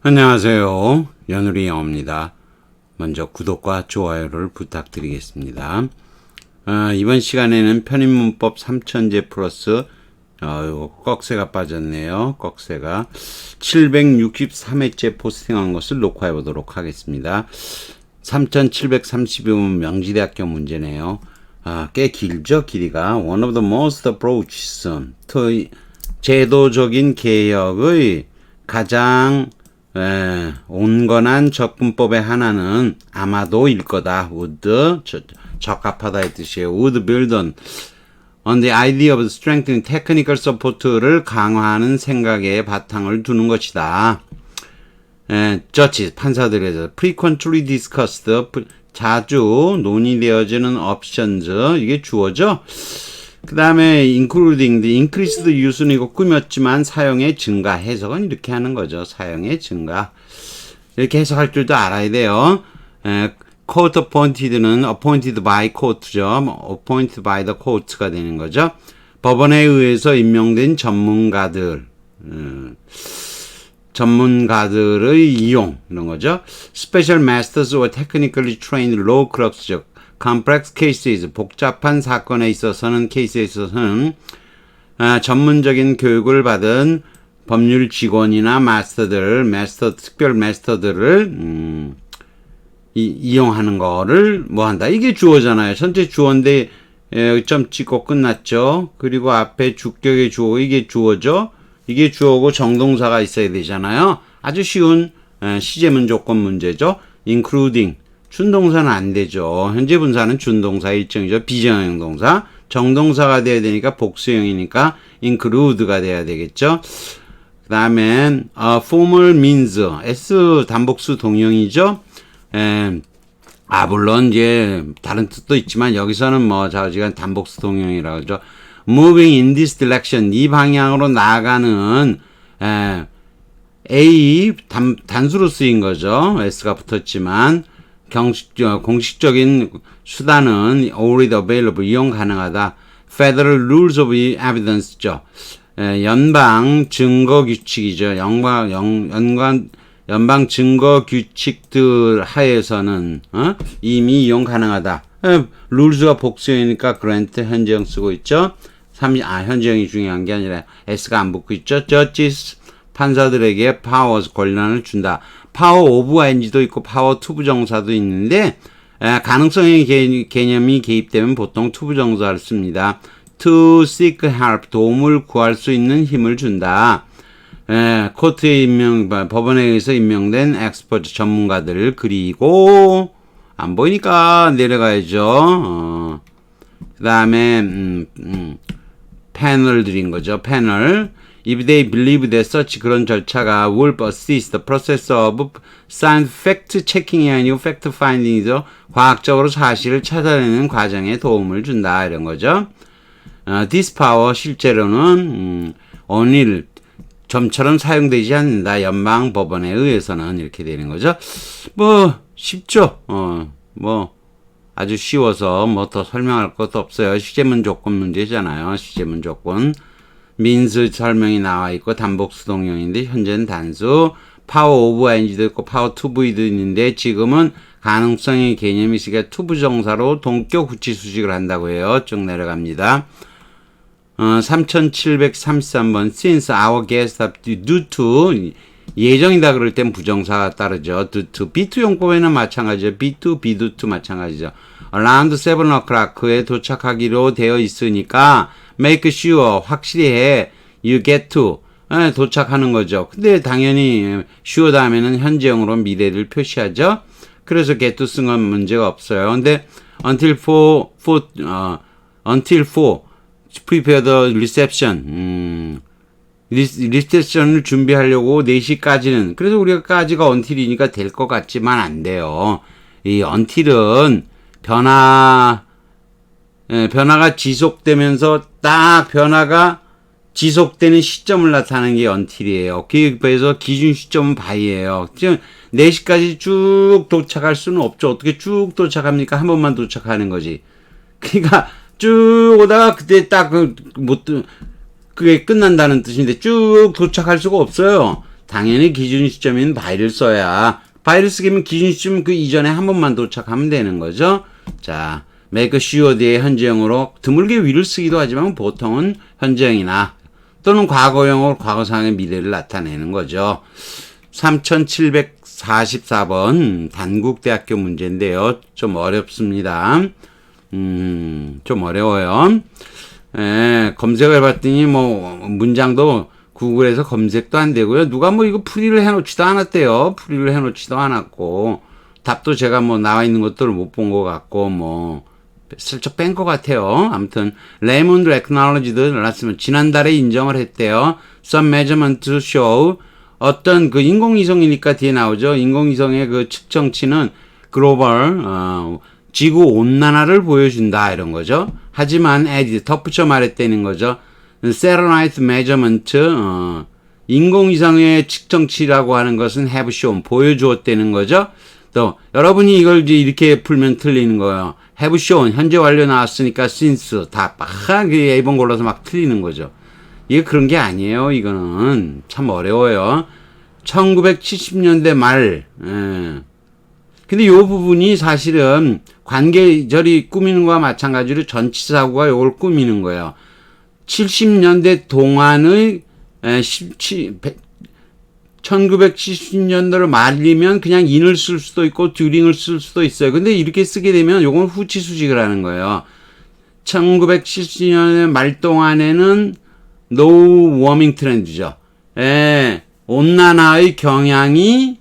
안녕하세요. 연우리 영어입니다. 먼저 구독과 좋아요를 부탁드리겠습니다. 이번 시간에는 편입문법 3000제 플러스 꺽쇠가 빠졌네요. 꺽쇠가 763회째 포스팅한 것을 녹화해 보도록 하겠습니다. 3732번 명지대학교 문제네요. 꽤 길죠, 길이가. One of the most approaches to 제도적인 개혁의 가장 온건한 접근법의 하나는 아마도일 거다. would 적합하다의 뜻이에요. would build on the idea of strengthening technical support를 강화하는 생각에 바탕을 두는 것이다. judges 판사들에서 frequently discussed 자주 논의되어지는 options 이게 주어죠. 그 다음에 including the increased use는 이거 꾸몄지만 사용의 증가 해석은 이렇게 하는 거죠. 사용의 증가 이렇게 해석할 줄도 알아야 돼요. court appointed는 appointed by court죠. appointed by the court가 되는 거죠. 법원에 의해서 임명된 전문가들의 이용 이런 거죠. special masters or technically trained law clerks죠. complex cases, 복잡한 사건에 있어서는, 케이스에 있어서는, 전문적인 교육을 받은 법률 직원이나 특별 마스터들을, 이용하는 거를 뭐 한다. 이게 주어잖아요. 전체 주어인데, 점 찍고 끝났죠. 그리고 앞에 주격의 주어, 이게 주어죠. 이게 주어고 정동사가 있어야 되잖아요. 아주 쉬운, 시제문 조건 문제죠. including. 준동사는 안 되죠. 현재 분사는 준동사 일정이죠. 비정형 동사. 정동사가 돼야 되니까 복수형이니까 include가 돼야 되겠죠. 그 다음에 formal means S 단복수 동형이죠. 물론 이제 다른 뜻도 있지만 여기서는 뭐 좌우지간 단복수 동형이라고 하죠. moving in this direction 이 방향으로 나아가는 A 단수로 쓰인 거죠. S가 붙었지만 공식적인 수단은 already available, 이용 가능하다. Federal Rules of Evidence죠. 연방 증거 규칙이죠. 연방 증거 규칙들 하에서는 이미 이용 가능하다. 룰즈가 복수형이니까 grant 현재형 쓰고 있죠. 현재형이 중요한 게 아니라 S가 안 붙고 있죠. Judges 판사들에게 powers 권한을 준다. 파워 오브 ing도 있고 파워 투 부정사도 있는데 가능성의 개념이 개입되면 보통 투 부정사를 씁니다. to seek help 도움을 구할 수 있는 힘을 준다. 코트에 법원에 의해서 임명된 엑스퍼트 전문가들을 그리고 안 보이니까 내려가야죠. 그 다음에 패널들인 거죠. 패널. If they believe that such 그런 절차가 will assist the process of science fact-checking이 아니고 fact-finding이죠. 과학적으로 사실을 찾아내는 과정에 도움을 준다 이런 거죠. This power 실제로는 only 점처럼 사용되지 않는다. 연방 법원에 의해서는 이렇게 되는 거죠. 뭐 쉽죠. 아주 쉬워서 뭐 더 설명할 것도 없어요. 시제문 조건 문제잖아요. 시제문 조건. 민스 설명이 나와 있고 단복수 동형인데 현재는 단수 파워 오브 ing도 있고 파워 투 v도 있는데 지금은 가능성의 개념이 있으니까 투 부정사로 동격 구치 수식을 한다고 해요. 쭉 내려갑니다. 3733번 since our guests have due to 예정이다 그럴 땐 부정사가 따르죠. due to B2 용법에는 마찬가지죠. B2, B2 마찬가지죠. around 7 o'clock에 도착하기로 되어 있으니까 make sure 확실히 해 you get to 도착하는 거죠. 근데 당연히 sure 다음에는 현재형으로 미래를 표시하죠. 그래서 get to 쓴 건 문제가 없어요. 근데 until 4 prepare the reception 리셉션을 준비하려고 4시까지는 그래서 우리가 까지가 until이니까 될 것 같지만 안 돼요. 이 until은 변화가 지속되면서 딱 변화가 지속되는 시점을 나타내는 게 until이에요. 그래서 기준 시점은 by예요. 지금 4시까지 쭉 도착할 수는 없죠. 어떻게 쭉 도착합니까? 한 번만 도착하는 거지. 그러니까 쭉 오다가 그때 딱 그게 끝난다는 뜻인데 쭉 도착할 수가 없어요. 당연히 기준 시점인 바이를 써야 바이를 쓰기면 기준 시점 그 이전에 한 번만 도착하면 되는 거죠. 자, make sure 뒤에 현재형으로 드물게 will을 쓰기도 하지만 보통은 현재형이나 또는 과거형으로 과거상의 미래를 나타내는 거죠. 3744번 단국대학교 문제인데요. 좀 어렵습니다. 좀 어려워요. 검색을 해봤더니 뭐 문장도 구글에서 검색도 안 되고요. 누가 뭐 이거 풀이를 해놓지도 않았대요. 풀이를 해놓지도 않았고 답도 제가 뭐 나와 있는 것들을 못 본 것 같고 뭐 슬쩍 뺀 것 같아요. 아무튼 레몬드 acknowledged 났으면 지난달에 인정을 했대요. Some measurement to show 어떤 그 인공위성이니까 뒤에 나오죠. 인공위성의 그 측정치는 글로벌 지구 온난화를 보여준다 이런 거죠. 하지만 add 덧붙여 말했다는 거죠. Satellite measurement 인공위성의 측정치라고 하는 것은 have shown 보여주었다는 거죠. 또 여러분이 이걸 이제 이렇게 풀면 틀리는 거예요. have shown 현재 완료 나왔으니까 since 다 막 A번 골라서 막 틀리는 거죠. 이게 그런 게 아니에요. 이거는 참 어려워요. 1970년대 말. 근데 요 부분이 사실은 관계절이 꾸미는 거와 마찬가지로 전치사구가 요걸 꾸미는 거예요. 70년대 동안의 1970년대를 말리면 그냥 in을 쓸 수도 있고 during을 쓸 수도 있어요. 근데 이렇게 쓰게 되면 요건 후치 수직을 하는 거예요. 1970년대 말 동안에는 no warming 트렌드죠. 온난화의 경향이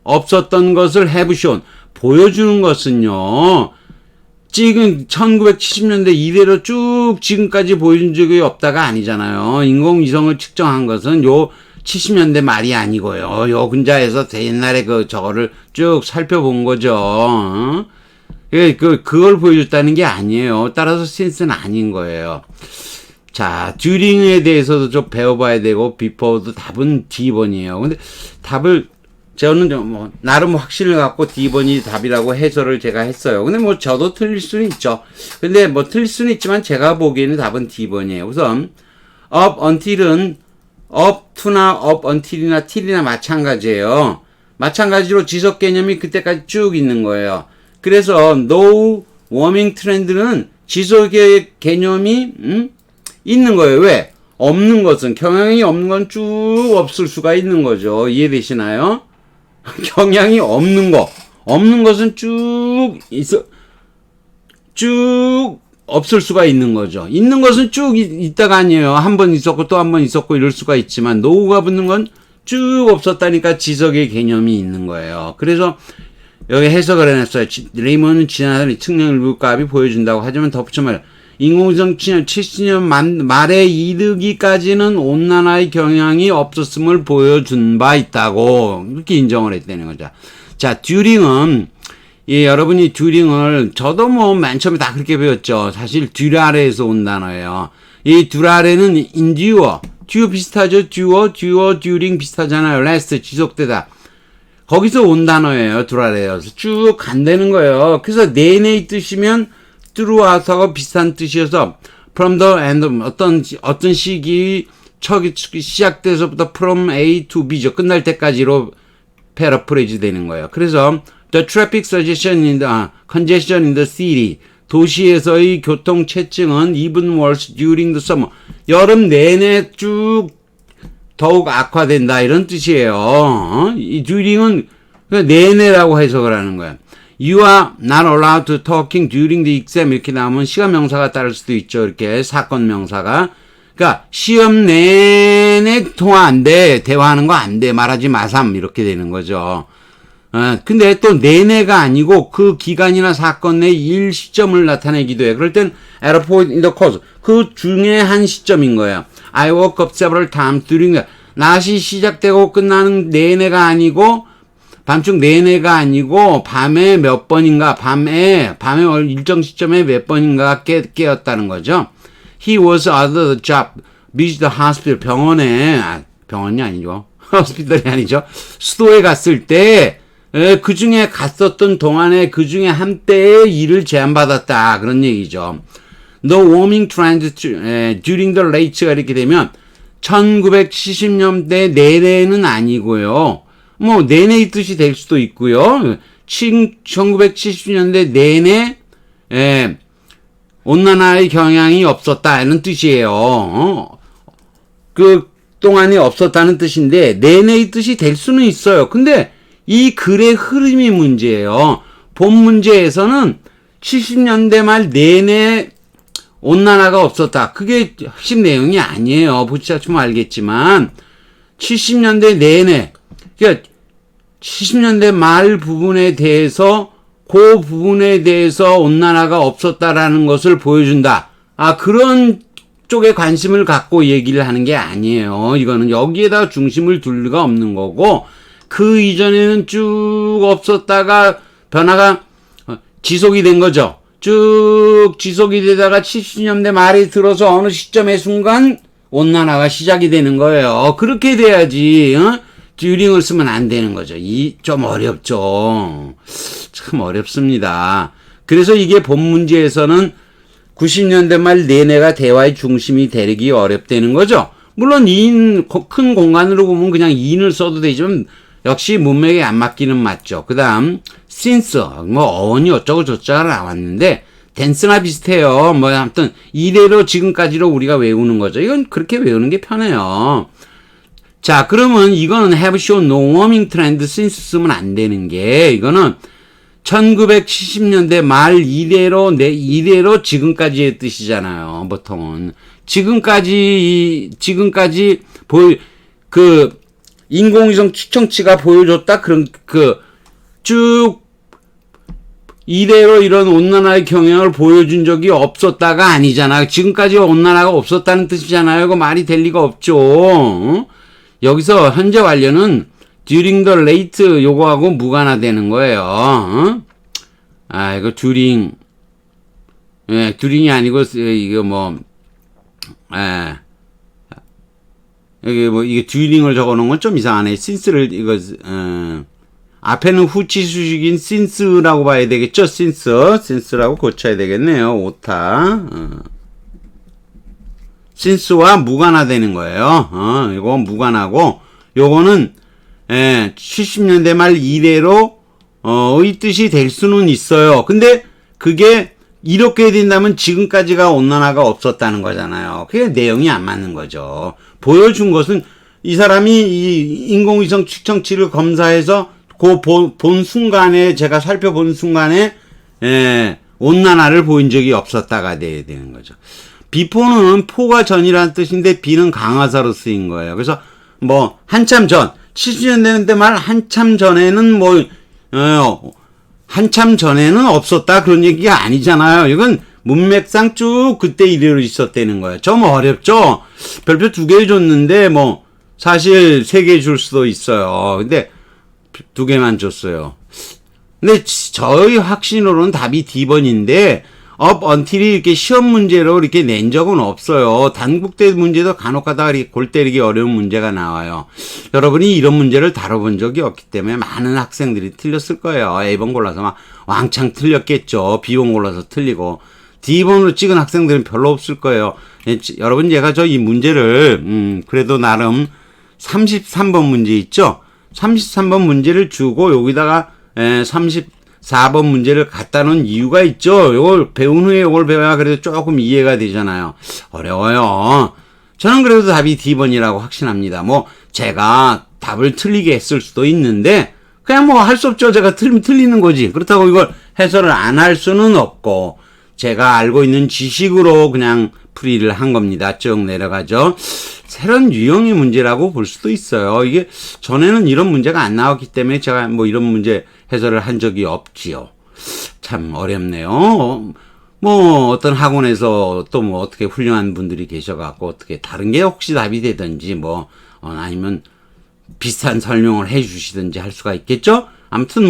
없었던 것을 have shown 보여주는 것은요. 지금 1970년대 이대로 쭉 지금까지 보여준 적이 없다가 아니잖아요. 인공위성을 측정한 것은 요 70년대 말이 아니고요. 요 근자에서 옛날에 저거를 쭉 살펴본 거죠. 그걸 보여줬다는 게 아니에요. 따라서 since는 아닌 거예요. 자, during에 대해서도 좀 배워봐야 되고, before도 답은 D번이에요. 근데 답을 저는 뭐 나름 확신을 갖고 D번이 답이라고 해설을 제가 했어요. 근데 뭐 저도 틀릴 수는 있죠. 근데 뭐 틀릴 수는 있지만 제가 보기에는 답은 D번이에요. 우선 up until은 up to나 up until이나 till이나 마찬가지예요. 마찬가지로 지속 개념이 그때까지 쭉 있는 거예요. 그래서 no warming 트렌드는 지속의 개념이 있는 거예요. 왜? 없는 것은 경향이 없는 건 쭉 없을 수가 있는 거죠. 이해되시나요? 경향이 없는 것은 쭉 없을 수가 있는 거죠. 있는 것은 쭉 있다가 아니에요. 한 번 있었고 또 한 번 있었고 이럴 수가 있지만 노후가 붙는 건 쭉 없었다니까 지속의 개념이 있는 거예요. 그래서 여기 해석을 해놨어요. 레이먼은 지난해 측량 값이 보여준다고 하지만 덧붙여 말해요. 인공위성 70년 말에 이르기까지는 온난화의 경향이 없었음을 보여준 바 있다고 이렇게 인정을 했다는 거죠. 자, 듀링은 여러분이 듀링을 저도 뭐 맨 처음에 다 그렇게 배웠죠. 사실 듀라레에서 온 단어예요. 이 듀라레는 인듀어, 듀어 비슷하죠. 듀어, 듀링 비슷하잖아요. 레스트 지속되다. 거기서 온 단어예요. 듀라레여서 쭉 간다는 거예요. 그래서 내내 뜻이면 throughout하고 비슷한 뜻이어서 from the end 어떤 시기 시작돼서부터 from A to B죠. 끝날 때까지로 패러프레이즈 되는 거예요. 그래서 the traffic congestion in the city 도시에서의 교통 체증은 even worse during the summer 여름 내내 쭉 더욱 악화된다 이런 뜻이에요. 이 during은 내내라고 해석을 하는 거예요. You are not allowed to talking during the exam 이렇게 나오면 시험 명사가 따를 수도 있죠. 이렇게 사건 명사가. 그러니까 시험 내내 통화 안 돼. 대화하는 거 안 돼. 말하지 마삼 이렇게 되는 거죠. 근데 또 내내가 아니고 그 기간이나 사건 내 일 시점을 나타내기도 해. 그럴 땐 at a point in the course 그 중에 한 시점인 거예요. I woke up several times during the 낮이 시작되고 끝나는 내내가 아니고 밤중 내내가 아니고 밤에 몇 번인가 밤에 일정 시점에 몇 번인가 깨었다는 거죠. He was at the job, visit the hospital 병원이 아니죠. 호스피털이 아니죠. 수도에 갔을 때 그 중에 갔었던 동안에 그 중에 한때의 일을 제안받았다 그런 얘기죠. The warming trend during the late가 이렇게 되면 1970년대 내내는 아니고요. 뭐 내내의 뜻이 될 수도 있고요. 1970년대 내내 온난화의 경향이 없었다는 뜻이에요. 그 동안이 없었다는 뜻인데 내내의 뜻이 될 수는 있어요. 근데 이 글의 흐름이 문제예요. 본 문제에서는 70년대 말 내내 온난화가 없었다. 그게 핵심 내용이 아니에요. 보시면 알겠지만 70년대 내내, 그러니까 70년대 말 부분에 대해서 그 부분에 대해서 온난화가 없었다라는 것을 보여준다. 그런 쪽에 관심을 갖고 얘기를 하는 게 아니에요. 이거는 여기에다 중심을 둘 리가 없는 거고, 그 이전에는 쭉 없었다가 변화가 지속이 된 거죠. 쭉 지속이 되다가 70년대 말에 들어서 어느 시점의 순간 온난화가 시작이 되는 거예요. 그렇게 돼야지, 듀링을 쓰면 안 되는 거죠. 좀 어렵죠. 참 어렵습니다. 그래서 이게 본 문제에서는 90년대 말 내내가 대화의 중심이 되기 어렵다는 거죠. 물론 큰 공간으로 보면 그냥 in을 써도 되지만 역시 문맥에 안 맞기는 맞죠. 그 다음 since 뭐 어원이 어쩌고 저쩌고 나왔는데 댄스나 비슷해요. 뭐 아무튼 이대로 지금까지로 우리가 외우는 거죠. 이건 그렇게 외우는 게 편해요. 자, 그러면 이거는 have shown no warming trend since 쓰면 안 되는 게, 이거는 1970년대 말 이대로 지금까지의 뜻이잖아요. 보통은 지금까지 인공위성 측정치가 보여줬다. 그런 쭉 이대로 이런 온난화의 경향을 보여준 적이 없었다가 아니잖아요. 지금까지 온난화가 없었다는 뜻이잖아요. 이거 말이 될 리가 없죠. 여기서 현재 완료는 during the late 요거하고 무관화되는 거예요. 이거 during이 아니고 이거 여기 이게 during을 적어 놓은 건 좀 이상하네. since를 앞에는 후치 수식인 since라고 봐야 되겠죠? since라고 고쳐야 되겠네요. 오타. since와 무관화되는 거예요. 이거 무관하고, 요거는 70년대 말 이래로 의 뜻이 될 수는 있어요. 근데 그게 이렇게 된다면 지금까지가 온난화가 없었다는 거잖아요. 그게 내용이 안 맞는 거죠. 보여준 것은 이 사람이 이 인공위성 측정치를 검사해서 본 순간에, 제가 살펴본 순간에 온난화를 보인 적이 없었다가 돼야 되는 거죠. before는 포가 전이라는 뜻인데 be는 강화사로 쓰인 거예요. 그래서 뭐 한참 전, 70년대 말 한참 전에는 한참 전에는 없었다 그런 얘기가 아니잖아요. 이건 문맥상 쭉 그때 이래로 있었다는 거예요. 좀 어렵죠? 별표 2개 줬는데 사실 3개 줄 수도 있어요. 근데 2개만 줬어요. 근데 저희 확신으로는 답이 D번인데 up until이 이렇게 시험 문제로 이렇게 낸 적은 없어요. 단국대 문제도 간혹가다가 골 때리기 어려운 문제가 나와요. 여러분이 이런 문제를 다뤄본 적이 없기 때문에 많은 학생들이 틀렸을 거예요. A번 골라서 막 왕창 틀렸겠죠. B번 골라서 틀리고. D번으로 찍은 학생들은 별로 없을 거예요. 여러분, 제가 이 문제를 그래도 나름 33번 문제 있죠? 33번 문제를 주고 여기다가 34번 문제를 갖다 놓은 이유가 있죠. 이걸 배운 후에 이걸 배워야 그래도 조금 이해가 되잖아요. 어려워요. 저는 그래도 답이 D번이라고 확신합니다. 제가 답을 틀리게 했을 수도 있는데 그냥 할 수 없죠. 제가 틀리면 틀리는 거지. 그렇다고 이걸 해설을 안 할 수는 없고 제가 알고 있는 지식으로 그냥 풀이를 한 겁니다. 쭉 내려가죠. 새로운 유형의 문제라고 볼 수도 있어요. 이게 전에는 이런 문제가 안 나왔기 때문에 제가 이런 문제 해설을 한 적이 없지요. 참 어렵네요. 어떤 학원에서 또 어떻게 훌륭한 분들이 계셔갖고 어떻게 다른 게 혹시 답이 되든지 아니면 비슷한 설명을 해 주시든지 할 수가 있겠죠? 아무튼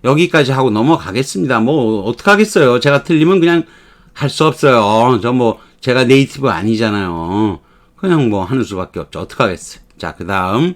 여기까지 하고 넘어가겠습니다. 어떡하겠어요. 제가 틀리면 그냥 할 수 없어요. 제가 네이티브 아니잖아요. 그냥 하는 수밖에 없죠. 어떡하겠어요. 자, 그 다음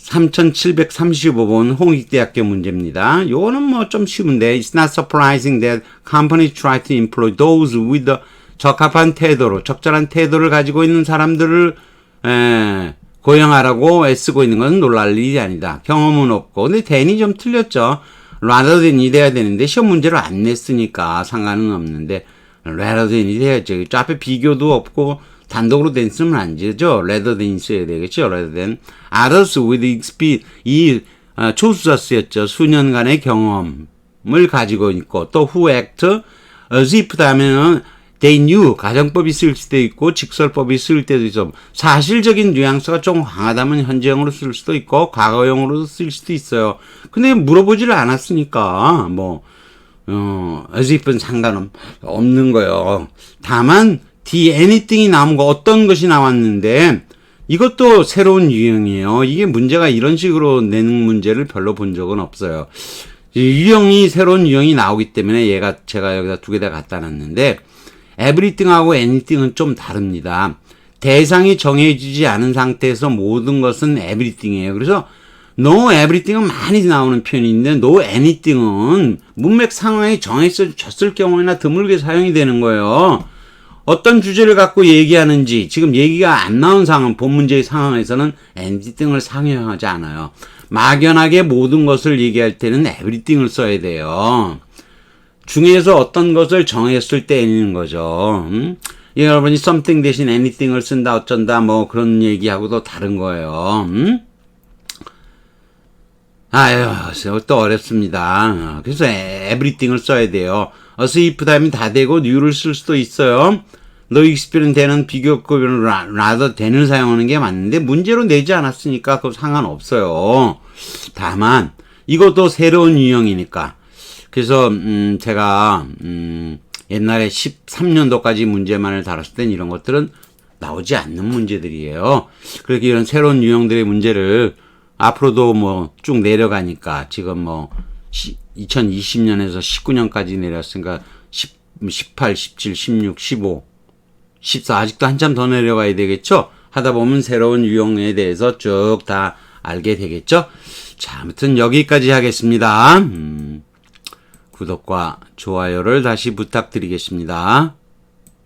3735번 홍익대학교 문제입니다. 요거는 좀 쉬운데 It's not surprising that companies try to employ those with the 적합한 태도로 적절한 태도를 가지고 있는 사람들을 고용하라고 애쓰고 있는 것은 놀랄 일이 아니다. 경험은 없고. 근데 댄이 좀 틀렸죠. rather than이 돼야 되는데 시험 문제로 안 냈으니까 상관은 없는데 rather than이 돼야죠. 저 앞에 비교도 없고 단독으로 than 쓰면 안 되죠. rather than 써야 되겠죠. rather than others with experience 이 초수사 쓰였죠. 수년간의 경험을 가지고 있고 또 who act as if 다음에는 they knew 가정법이 쓸 수도 있고 직설법이 쓸 때도 있어. 사실적인 뉘앙스가 좀 강하다면 현재형으로 쓸 수도 있고 과거형으로도 쓸 수도 있어요. 근데 물어보지를 않았으니까 뭐 as if는 상관없는 거예요. 다만 the anything이 나온 거 어떤 것이 나왔는데 이것도 새로운 유형이에요. 이게 문제가 이런 식으로 내는 문제를 별로 본 적은 없어요. 유형이 새로운 유형이 나오기 때문에 제가 여기다 두 개 다 갖다 놨는데 everything하고 anything은 좀 다릅니다. 대상이 정해지지 않은 상태에서 모든 것은 everything이에요. 그래서 no everything은 많이 나오는 표현인데 no anything은 문맥 상황이 정해졌을 경우에나 드물게 사용이 되는 거예요. 어떤 주제를 갖고 얘기하는지 지금 얘기가 안 나온 상황, 본 문제의 상황에서는 anything을 상용하지 않아요. 막연하게 모든 것을 얘기할 때는 everything을 써야 돼요. 중에서 어떤 것을 정했을 때 any는 거죠. 여러분이 something 대신 anything을 쓴다 어쩐다 뭐 그런 얘기하고도 다른 거예요. 아유, 또 어렵습니다. 그래서 everything을 써야 돼요. as if 다음에 다 되고 new를 쓸 수도 있어요. no experience 되는 비교급은 rather than을 사용하는 게 맞는데 문제로 내지 않았으니까 그거 상관없어요. 다만 이것도 새로운 유형이니까 그래서 제가 옛날에 13년도까지 문제만을 다뤘을 땐 이런 것들은 나오지 않는 문제들이에요. 그렇게 이런 새로운 유형들의 문제를 앞으로도 뭐 쭉 내려가니까 지금 뭐 2020년에서 19년까지 내렸으니까 18, 17, 16, 15, 14 아직도 한참 더 내려가야 되겠죠. 하다 보면 새로운 유형에 대해서 쭉 다 알게 되겠죠. 자, 아무튼 여기까지 하겠습니다. 구독과 좋아요를 다시 부탁드리겠습니다.